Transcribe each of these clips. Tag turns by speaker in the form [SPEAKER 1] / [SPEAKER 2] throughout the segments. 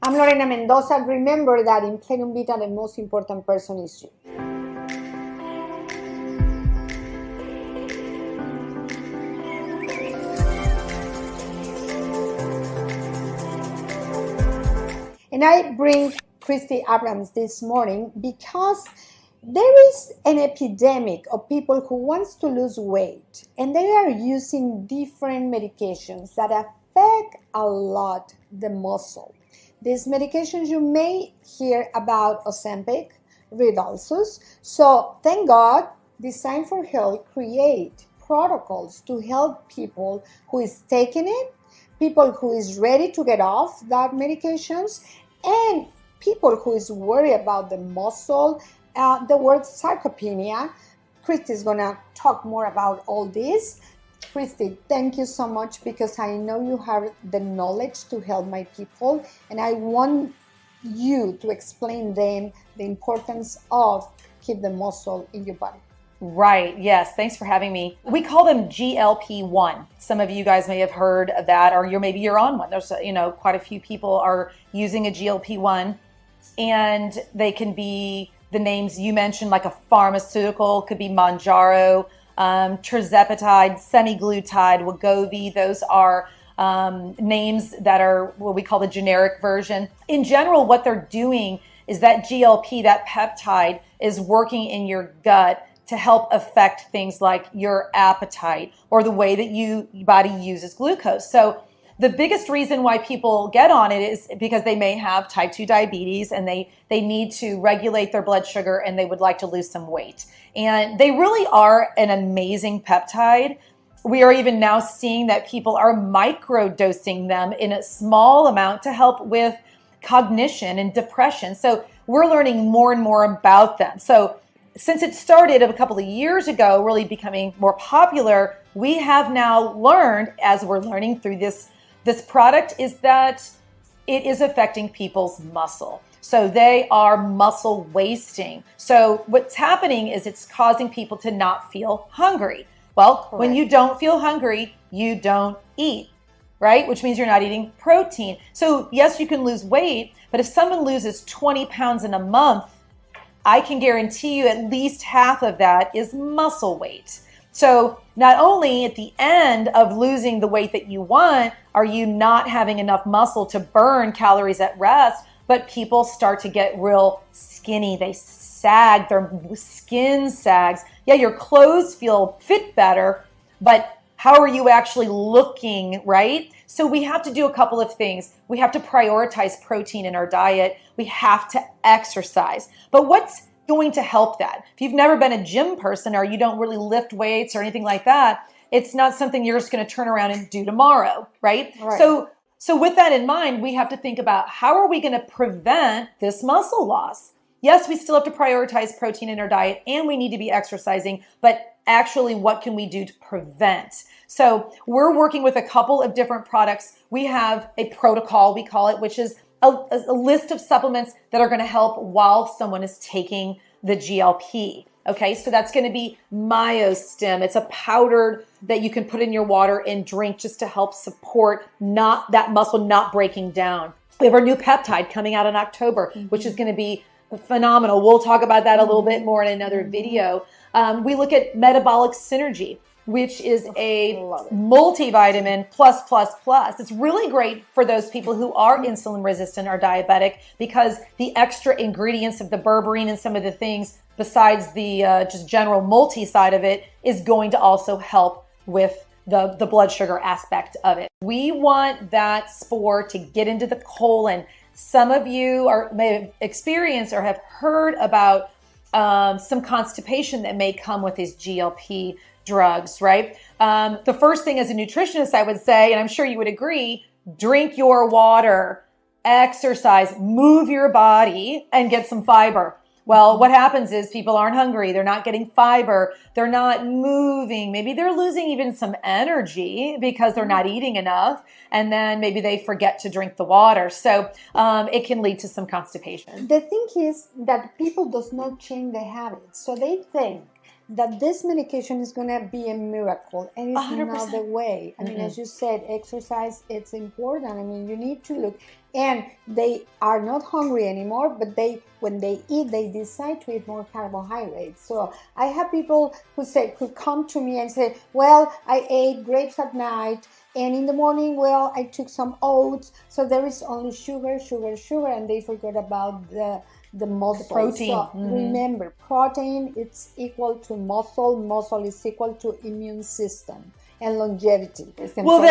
[SPEAKER 1] I'm Lorena Mendoza. Remember that in Plenum Vita, the most important person is you. And I bring Christy Abrams this morning because there is an epidemic of people who wants to lose weight, and they are using different medications that affect a lot the muscle. These medications you may hear about Ozempic, Rybelsus. So thank God, Design for Health create protocols to help people who is taking it, people who is ready to get off that medications, and people who is worried about the muscle, the word sarcopenia. Christy is gonna talk more about all this. Christy, thank you so much because I know you have the knowledge to help my people, and I want you to explain them the importance of keep the muscle in your body.
[SPEAKER 2] Right. Yes. Thanks for having me. We call them GLP-1. Some of you guys may have heard of that, or maybe you're on one. There's, quite a few people are using a GLP-1, and they can be the names you mentioned, like a pharmaceutical, could be Mounjaro, tirzepatide, semaglutide, Wegovy. Those are names that are what we call the generic version. In general, what they're doing is that GLP, that peptide, is working in your gut to help affect things like your appetite or the way that your body uses glucose. So the biggest reason why people get on it is because they may have type 2 diabetes and they need to regulate their blood sugar and they would like to lose some weight. And they really are an amazing peptide. We are even now seeing that people are microdosing them in a small amount to help with cognition and depression. So we're learning more and more about them. So since it started a couple of years ago, really becoming more popular, we have now learned, as we're learning through this product, is that it is affecting people's muscle. So they are muscle wasting. So what's happening is it's causing people to not feel hungry. Well, correct. When you don't feel hungry, you don't eat, right? Which means you're not eating protein. So yes, you can lose weight, but if someone loses 20 pounds in a month, I can guarantee you at least half of that is muscle weight. So not only at the end of losing the weight that you want, are you not having enough muscle to burn calories at rest, but people start to get real skinny. They sag, their skin sags. Yeah, your clothes fit better, but how are you actually looking, right? So we have to do a couple of things. We have to prioritize protein in our diet. We have to exercise. But what's going to help that? If you've never been a gym person or you don't really lift weights or anything like that, it's not something you're just going to turn around and do tomorrow, right? So with that in mind, we have to think about how are we going to prevent this muscle loss? Yes, we still have to prioritize protein in our diet and we need to be exercising, but actually what can we do to prevent? So we're working with a couple of different products. We have a protocol, we call it, which is a list of supplements that are going to help while someone is taking the GLP. Okay, so that's going to be myostim. It's a powder that you can put in your water and drink just to help support that muscle not breaking down. We have our new peptide coming out in October, which is going to be phenomenal. We'll talk about that a little bit more in another video. We look at metabolic synergy, which is a multivitamin plus. It's really great for those people who are insulin resistant or diabetic because the extra ingredients of the berberine and some of the things besides the just general multi side of it is going to also help with the blood sugar aspect of it. We want that spore to get into the colon. Some of you may have experienced or have heard about some constipation that may come with these GLP drugs, right? The first thing as a nutritionist, I would say, and I'm sure you would agree, drink your water, exercise, move your body, and get some fiber. Well, what happens is people aren't hungry. They're not getting fiber. They're not moving. Maybe they're losing even some energy because they're not eating enough. And then maybe they forget to drink the water. So it can lead to some constipation.
[SPEAKER 1] The thing is that people does not change their habits. So they think that this medication is going to be a miracle, and it's
[SPEAKER 2] 100%.
[SPEAKER 1] not the way. I mean, as you said, exercise, it's important. I mean, you need to look, and they are not hungry anymore, but when they eat, they decide to eat more carbohydrates. So I have people who come to me and say, well, I ate grapes at night, and in the morning, well, I took some oats, so there is only sugar, and they forget about the multiple
[SPEAKER 2] protein.
[SPEAKER 1] So remember, protein, it's equal to muscle is equal to immune system and longevity.
[SPEAKER 2] Well,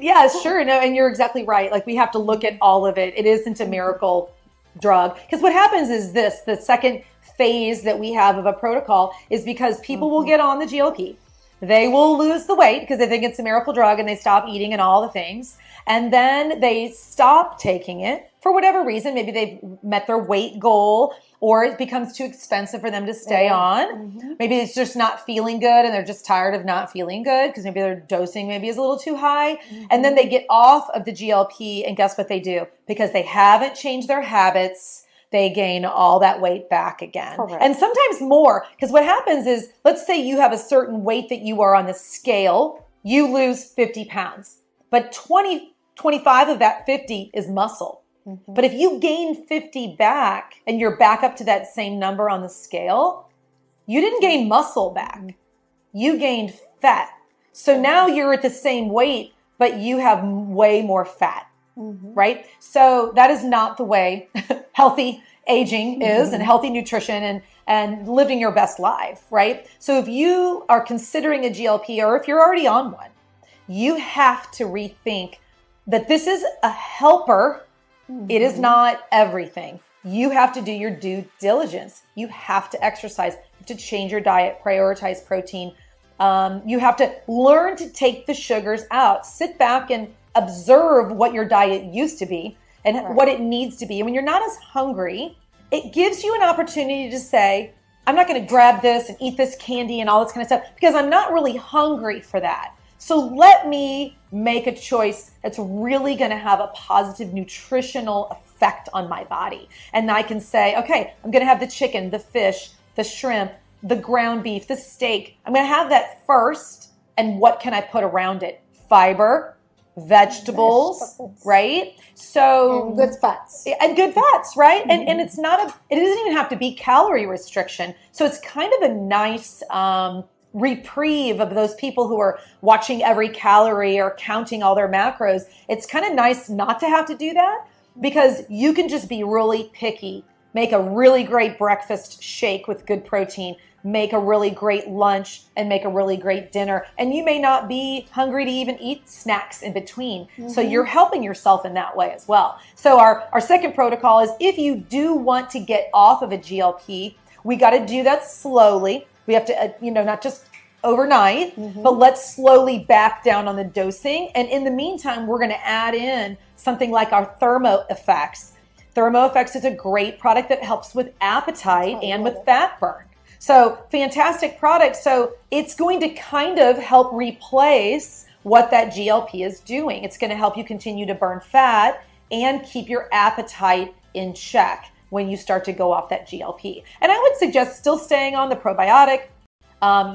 [SPEAKER 2] yeah, sure. No, and you're exactly right. Like, we have to look at all of it. It isn't a miracle drug, because what happens is the second phase that we have of a protocol is because people will get on the GLP. They will lose the weight because they think it's a miracle drug, and they stop eating and all the things. And then they stop taking it for whatever reason. Maybe they've met their weight goal, or it becomes too expensive for them to stay on. Maybe it's just not feeling good, and they're just tired of not feeling good because maybe their dosing maybe is a little too high. And then they get off of the GLP, and guess what they do? Because they haven't changed their habits, they gain all that weight back again.
[SPEAKER 1] Correct.
[SPEAKER 2] And sometimes more, because what happens is, let's say you have a certain weight that you are on the scale, you lose 50 pounds, but 25 of that 50 is muscle. But if you gain 50 back and you're back up to that same number on the scale, you didn't gain muscle back. You gained fat. So now you're at the same weight, but you have way more fat, right? So that is not the way healthy aging is, and healthy nutrition and living your best life, right? So if you are considering a GLP, or if you're already on one, you have to rethink that this is a helper. It is not everything. You have to do your due diligence. You have to exercise. You have to change your diet, prioritize protein. You have to learn to take the sugars out. Sit back and observe what your diet used to be and what it needs to be. And when you're not as hungry, it gives you an opportunity to say, I'm not going to grab this and eat this candy and all this kind of stuff because I'm not really hungry for that. So let me make a choice that's really going to have a positive nutritional effect on my body. And I can say, okay, I'm going to have the chicken, the fish, the shrimp, the ground beef, the steak. I'm going to have that first. And what can I put around it? Fiber, vegetables, right? So
[SPEAKER 1] and good fats.
[SPEAKER 2] And good fats, right? And it's not it doesn't even have to be calorie restriction. So it's kind of a nice reprieve of those people who are watching every calorie or counting all their macros. It's kind of nice not to have to do that, because you can just be really picky, make a really great breakfast shake with good protein, make a really great lunch, and make a really great dinner. And you may not be hungry to even eat snacks in between. So you're helping yourself in that way as well. So our second protocol is, if you do want to get off of a GLP, we got to do that slowly. We have to, not just overnight, but let's slowly back down on the dosing. And in the meantime, we're going to add in something like our Thermo Effects. Thermo Effects is a great product that helps with appetite and with fat burn. So fantastic product. So it's going to kind of help replace what that GLP is doing. It's going to help you continue to burn fat and keep your appetite in check when you start to go off that GLP. And I would suggest still staying on the probiotic.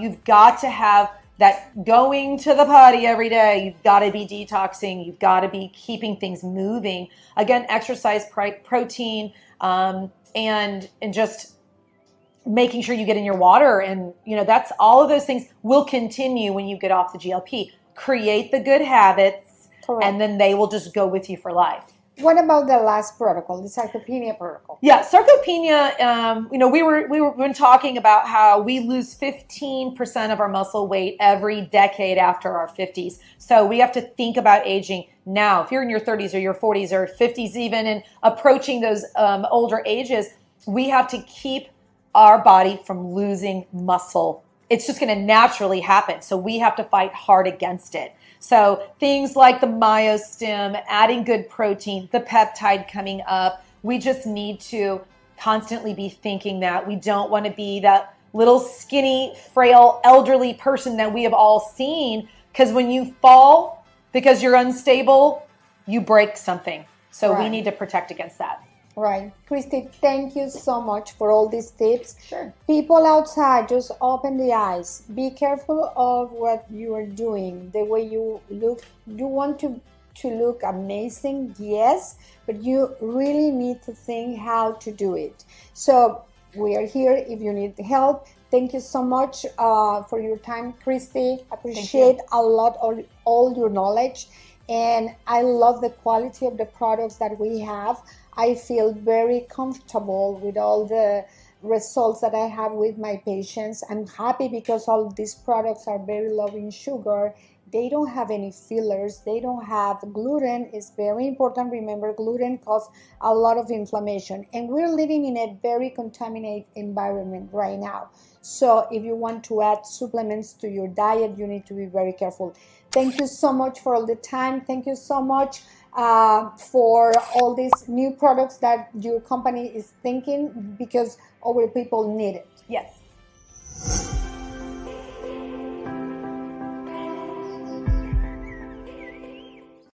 [SPEAKER 2] You've got to have that going to the potty every day. You've got to be detoxing. You've got to be keeping things moving. Again, exercise, protein, and just making sure you get in your water. And, that's all of those things will continue when you get off the GLP. Create the good habits, and then they will just go with you for life.
[SPEAKER 1] What about the last protocol, the sarcopenia protocol?
[SPEAKER 2] Yeah, sarcopenia, we've been talking about how we lose 15% of our muscle weight every decade after our 50s. So we have to think about aging now. If you're in your 30s or your 40s or 50s even, and approaching those older ages, we have to keep our body from losing muscle. It's just going to naturally happen. So we have to fight hard against it. So things like the myostim, adding good protein, the peptide coming up, we just need to constantly be thinking that. We don't want to be that little skinny, frail, elderly person that we have all seen, because when you fall because you're unstable, you break something. So we need to protect against that.
[SPEAKER 1] Right. Christy, thank you so much for all these tips.
[SPEAKER 2] Sure.
[SPEAKER 1] People outside, just open the eyes. Be careful of what you are doing, the way you look. You want to look amazing, yes, but you really need to think how to do it. So we are here if you need help. Thank you so much for your time, Christy. Appreciate a lot all your knowledge. And I love the quality of the products that we have. I feel very comfortable with all the results that I have with my patients. I'm happy because all these products are very low in sugar. They don't have any fillers. They don't have gluten. It's very important. Remember, gluten causes a lot of inflammation. And we're living in a very contaminated environment right now. So if you want to add supplements to your diet, you need to be very careful. Thank you so much for all the time. Thank you so much for all these new products that your company is thinking, because our people need it.
[SPEAKER 2] Yes.